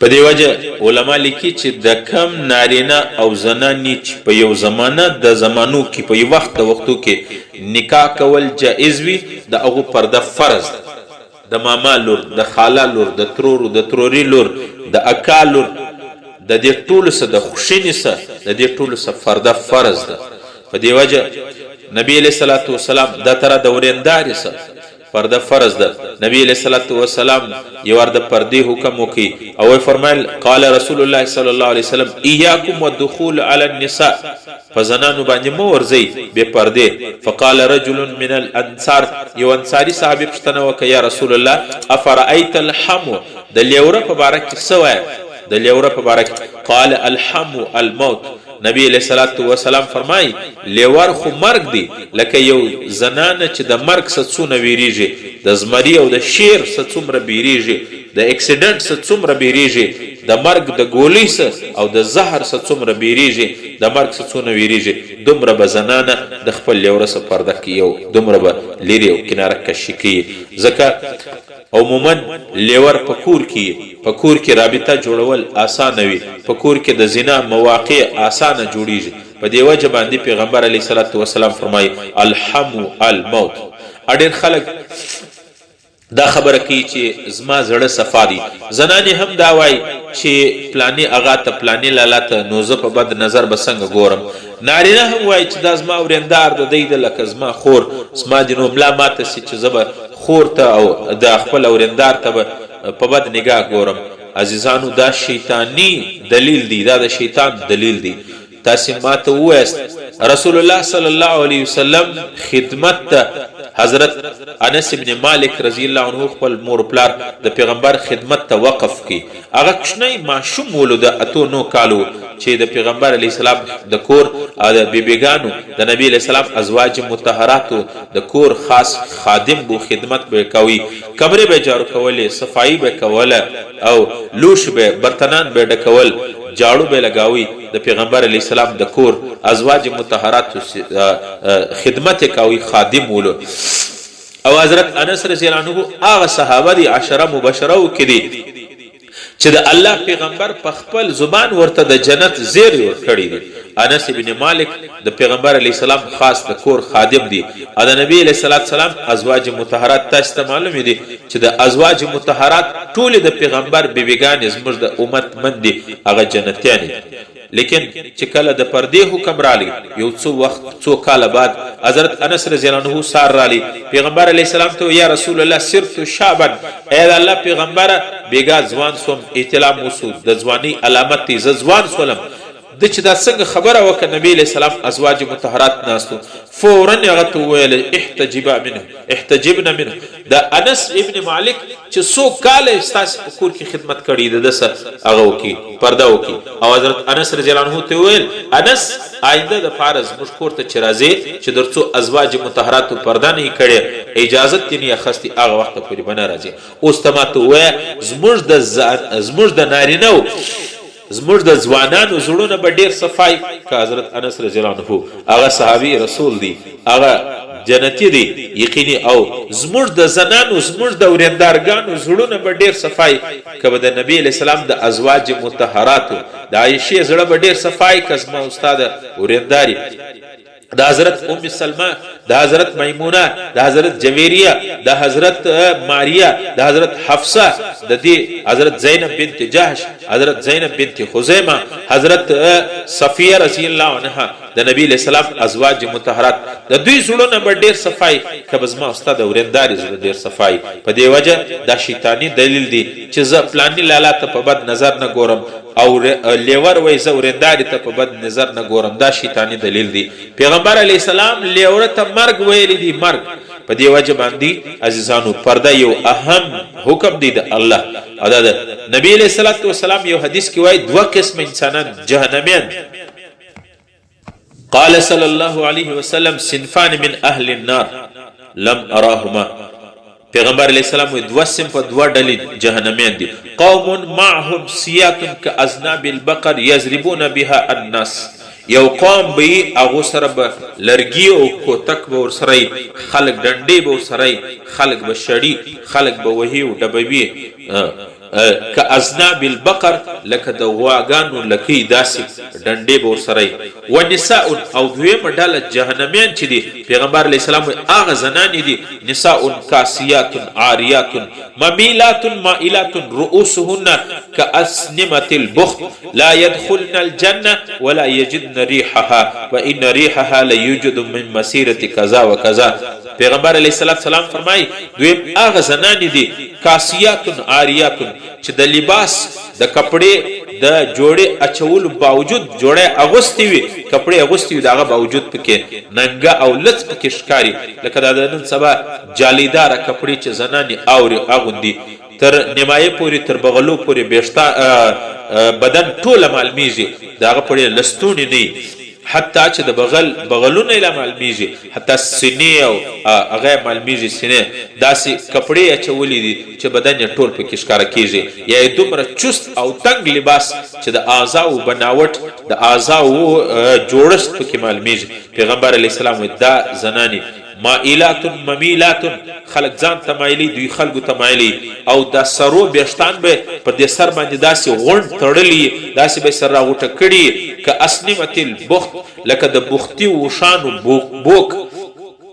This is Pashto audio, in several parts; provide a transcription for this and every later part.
په دې وجه علما لیکي چې د کم نارینه او زنانې چې په یو زمانه د زمانو کې په یو وخت د وختو کې نکاح کول جائز وي د هغو پرده فرض ده. د ماما لور، د خاله لور، د ترورو د تروري لور، د اکا لور، د دې ټولو څه د خوښینې څه د دې ټولو څه پرده فرض ده. په دې وجه نبی علیه الصلاة والسلام دا تره د ورېندارې څه پرده فرض ده. نبی علیه الصلاة والسلام یو وار د پردې حکم وکړي او فرمایل قال رسول الله صلی الله علیه وسلم ایاکم والدخول علی النساء، په زنانو باندې مه ورځئ بې پردې. فقال رجل من الانصار، یو انصاري صحابي پوښتنه وکړه یا رسول الله افرأیت الحمو، د لیوره په باره کې څه وایه؟ د لیوره په باره کې قال الحمو الموت. نبی علیہ الصلوۃ والسلام فرمای لیور خو مرګ دی، لکه یو زنانه چې د مرګ څخه څونه ویریږي، د زمری او د شیر څخه څومره بیریږي، د اکسیډنټ څخه څومره بیریږي، د مرګ د ګولۍ څخه او د زهر څخه څومره بیریږي، د مرګ څخه څونه ویریږي، دومره به زنانه د خپل لیوره څخه پرده کوي او دومره به لرې او کناره کشي کوي. ځکه عموما لیور په کور کې رابطه جوړول آسانه وي، په کور کې د زنا مواقع آسانه جوړیږي. په دې وجه باندې پیغمبر علیه الصلاة والسلام فرمایي الحمو الموت. اډیر خلک دا خبره کوي چې زما زړه صفا دي، زنانې هم دا وایي چې پلاني اغا ته پلاني لالا ته نو زه په بد نظر به څنګه ګورم. نارینه هم وایي چې دا زما ورېندار د دی ده لکه زما خور، زما د نو ملا ماته سي چې زه به خور ته او د خپل ورېندار ته به په بد نگاه ګورم. عزیزانو دا شیطانی دلیل دی، دا د شیطان دلیل دی. تاسې ماته ووایست رسول الله صلی الله علیه وسلم خدمت ته حضرت انس ابن مالک رضی الله عنه خپل مور پلار د پیغمبر خدمت ته وقف کی. هغه کوچنی ماشوم ولود اتو نو کالو چې د پیغمبر علی السلام د کور او د بیبیګانو د نبی علی السلام ازواج مطهراتو د کور خاص خادم بو خدمت به کوي، کمرې به جارو کولې، صفائی به کوله او لوش به برتنان به ډکول، جاړو به لگاوي. د پیغمبر علیه السلام د کور ازواج مطهرات خدمت کوي، خادم ولو. او حضرت انس رضی الله عنه هغه صحابه دي عشره مبشره کې دي چې د الله پیغمبر په خپل زبان ورته د جنت زیر ورکړي دي. انس ابن مالک د پیغمبر علیه السلام خاص د کور خادم دي. او د نبی علیه السلام ازواج مطهرات تاسو ته معلوم دي چې د ازواج مطهرات ټول د پیغمبر بیبیګان زموږ د امت من دي، هغه جنتیان دي. لیکن چې کله د پردې حکم رالی یو څو کاله بعد حضرت انس رضی الله عنه سار رالی پیغمبر علیه السلام ته یا رسول الله صرت شعبا، اے الله پیغمبره بیګا ځوان سوم، احتلام وسو د ځواني علامت ز ځوان سولم. د چې دا څنګه خبره وکړه نبی علیہ السلام ازواج مطهرات ناستو فورا هغه ته وویل احتجبنا منه. د انس ابن مالک چې څو کاله ستاسو په کور کې خدمت کړې ده دسه هغه وکي پرده وکي. او حضرت انس رضی الله عنه ته وویل انس آینده د فارز مش کور ته چې راځي چې درڅو ازواج مطهرات پرده نه کړي اجازه تینی اخستي هغه وخت پورې بنه راځي. اوس تماته وای زموږ د نارینه زموږ د ځوانانو زړونه به ډېر صفای که حضرت انس رضی الله عنه هغه صحابي رسول دی، هغه جنتی دی یقیني. او زموږ د زنانو زموږ د ورېندارګانو زړونه به ډېر صفای که به د نبی علیه السلام د ازواج مطهراتو د عایشې زړه به ډېر صفای که زما استاد ورېنداري د حضرت ام سلمہ، د حضرت میمونه، د حضرت جویریه، د حضرت ماریا، د حضرت حفصه، د دې حضرت زینب بنت جحش، حضرت زینب بنت خزیمه، حضرت صفیه رضی الله عنها د نبی علیہ السلام ازواج مطهرات د دوی زړونه به ډیر صفای که زما استاد ورېنداري زړه ډیر صفای. په دې وجه دا شیطانی دلیل دی چې زه پلانی لالا ته په بد نظر نه ګورم او لیور وای زه ورېنداري ته په بد نظر نه ګورم، دا شیطانی دلیل دی. پیغمبر علیه السلام لیوره ته مرګ ویلی دی، مرګ. په دې وجه باندې عزیزانو پرده یو اهم حکم دی د الله. او دا نبی علیہ السلام یو حدیث کې وایي دوه قسم انسانان جهنميان. قال صلی الله علیه وسلم صنفان من اهل النار لم اراهما. پیغمبر علیہ السلام وی دو صنف دو ډلې جهنميان دي. قوم معهم سیات كاذناب البقر يضربون بها الناس. یو قوم به هغه سره به لرګي او کوتک به ورسره خلق ډنډې به ورسره خلق به شړی خلق به وهي او ډبوي که اذناب البقر لکه د غواګانو لکۍ داسې ډنډې به ورسره و نساء او دویمه ډله جهنمیان چې دي پیغمبر علیه السلام هغه زنانې دي نساء کاسیات عاریات ممیلات مائلات رؤوسهن كأسنمة البخت لا يدخلن الجنة ولا يجدن ريحها وإن ريحها ليوجد من مسيرة كذا وكذا پیغمبر علیه السلام فرمای دویم هغه زنانې دي کاسیات عاریات چې د لباس د کپڑے د جوړې اچولو باوجود جوړې اغوستي وي کپڑے اغوستي وي دغه باوجود پکې ننګه او لڅ پکې ښکاری لکه د نن سبا جالیدار کپڑے چې زنانې اوري اغوندي تر نیمایه پوری تر بغلو پوری بیشتا بدن ټوله معلومیږي دغه پړې لستونی نه حتی چې د بغلونه له معلومیږي حتی سینې او هغه معلومیږي سینې داسې کپڑے اچولي دي چې بدن یې ټول پکې ښکاره کیږي یا دومره چست او تنګ لباس چې د اعضاو بناوټ د اعضاو جوړښت پکې معلومیږي پیغمبر علیه السلام دا زنانی مائلات ممیلات خلق ځان ته مایلي دوی خلکو ته مایلي او د سرو بیشتان به پر دې سر باندې داسې غونډ تړلي داسې به سر راغوټه کړي که اسنمة البخت لکه د بختي وشانو بوک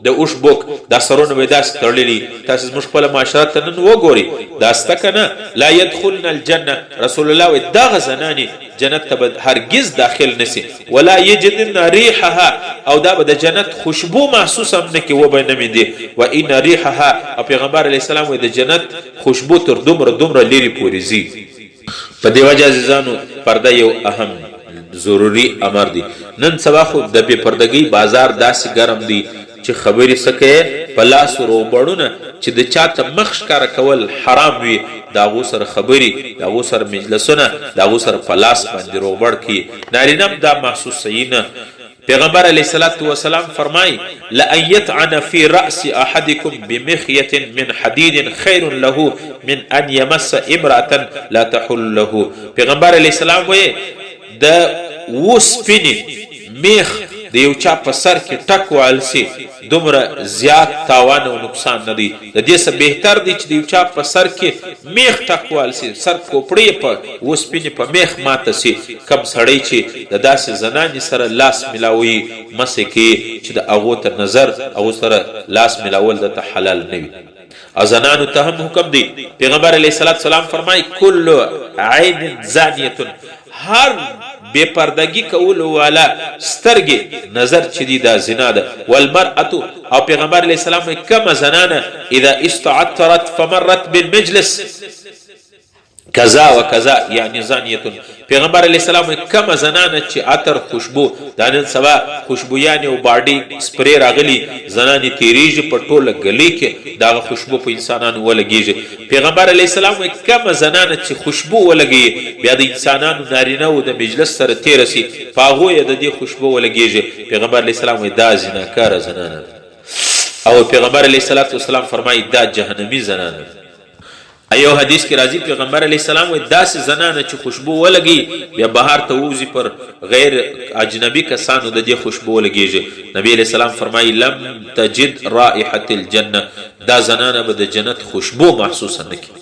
د اوښ بوک دا سرونه به داسې تړلي تاسې زموږ خپله معاشرت ته نن وګورئ دا سته که نه لا يدخلن الجنه رسول الله وایي دغه زنانې جنت ته به هرگز داخل نسی ولا یجدن ریحها او دا به د جنت خوشبو محسوس هم نه کې وبه نه میندي و ان ریحها او پیغمبر علیه السلام وایي د جنت خوشبو تر دومره لیرې پورې ځي په دې وجه عزیزانو پرده یو اهم ضروري امر دی نن سبا خو د بې پردګۍ بازار داسې ګرم دی چې خبرې سکه په لاس روبړونه چې د چاته مخ ښکاره کول حرام وي د هغو سره خبرې د هغو سره مجلسونه د هغو سره په لاس باندې روبړ کړي نارینه هم دا محسوس صحیح نه پیغمبر علیه الصلاة والسلام فرمای لأن يطعن في رأس أحدكم بمخية من حديد خير له من أن يمس امرأة لا تحل له پیغمبر علیه السلام وایي د وسپنې میخ د یو چا په سر کې ټک وهل سي دومره زیات تاوان او نقصان نه دی د دې څه بهتر دی چې د یو چا په سر کې میخ ټک وهل سي سر کوپړې په وسپنې په میخ ماته سي کم سړی چې د داسې زنانې سره لاس ملاوي مسې کوي چې د هغو ته نظر هغو سره لاس ملاول دته حلال نه وي او زنانو ته هم حکم دی پیغمبر علیه السلام فرمای کل عین زانیه هر بے پردگی کولو والا سترگی نظر چی دی دا زنا دا والمرأة او پیغمبر علیہ السلام کم زنانا اذا استعطرت فمرت بالمجلس کذا و کذا یعنی زانیتون پیغمبر علیہ السلام کم زنانا چی عطر خوشبو دانن سوا خوشبویانی و باڈی سپری راغلی زنانی تیریجی پر طول گلی که داغ خوشبو پا انسانانو ولگیجی پیغمبر علیہ السلام کم زنانا چی خوشبو ولگی بیا د انسانانو نارینو د مجلس سره تیرسی پاغوی د دی خوشبو ولگیجی پیغمبر علیہ السلام دا زناکار زنانا او پیغمبر علیہ السلام فرمائی دا جهنمی زنانا ایو حدیث کې راځي پیغمبر علیه السلام وایي داسې زنانه چې خوشبو ولګي بیا بهار ته ووځي پر غیر اجنبي کسانو د دې خوشبو ولګېږي نبی علیه السلام فرمایي لم تجد رائحة الجنه دا زنانه به د جنت خوشبو محسوسه نه کړي